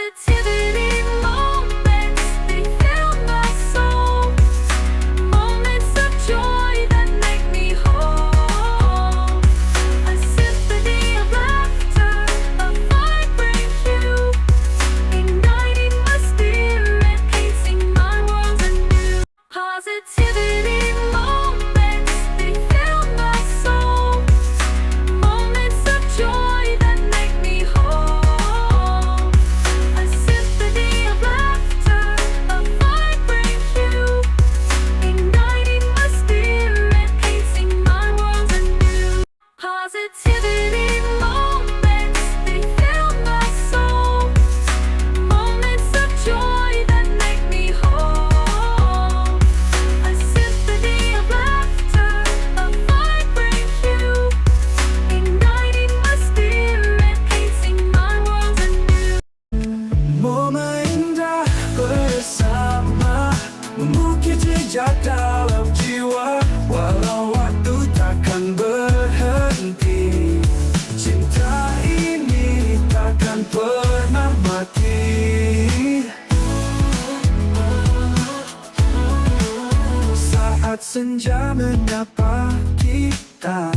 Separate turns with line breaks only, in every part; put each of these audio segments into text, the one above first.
Positivity moments, they fill my soul. Moments of joy that make me whole. A symphony of laughter, a vibrant hue, igniting my spirit, painting my world anew. Positivity moments, they fill my soul. Moments of joy that make me whole. A symphony of laughter, a vibrant hue, igniting my spirit, painting my world anew. Positivity moments, they fill my soul. Moments of joy that make me whole. A symphony of laughter, a vibrant hue, igniting my spirit, painting my world anew.
Momen indah bersama mengukir jejak dalam jiwa. Walau waktu takkan berhenti, cinta ini takkan pernah mati. Saat senja menyapa kita,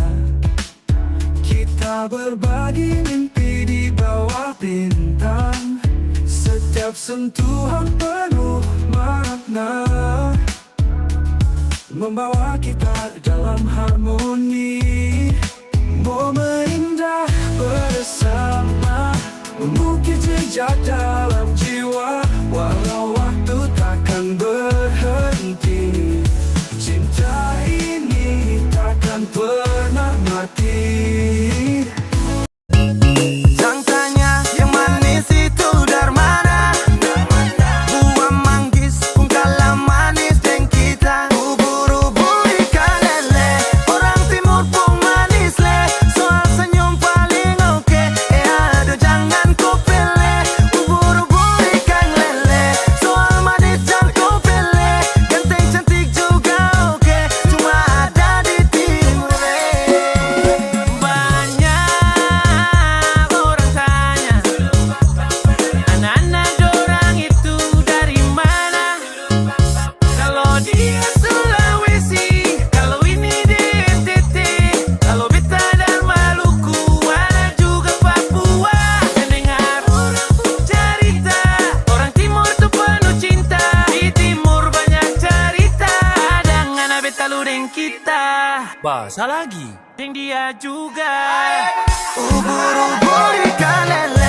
kita berbagi mimpi di bawah bintang. Setiap sentuhan penuh makna, membawa kita dalam harmoni. Momen indah bersama mengukir jejak dalam jiwa. Walau waktu takkan berhenti, cinta ini takkan pernah mati. Jangan tanya yang manis itu dari mana. Buah manggis pun kalah manis dengan kita. Ubur-ubur ikan lele, orang timur pun manis le. Soal senyum paling oke, aduh jangan kau pilih. Ubur-ubur ikan lele, soal manis jangan kau pilih. Ganteng cantik juga oke, cuma ada di timur. Banyak orang tanya, anak-anak dorang itu dari mana? Kalau dia Sulawesi, kalau ini di NTT, kalau beta dari Maluku, ada juga Papua. Mendengar orang cerita, orang timur tuh penuh cinta. Di timur banyak cerita, dengan beta lu dan kita. Bahasa lagi, dan dia juga. Ubur-ubur ikan lele,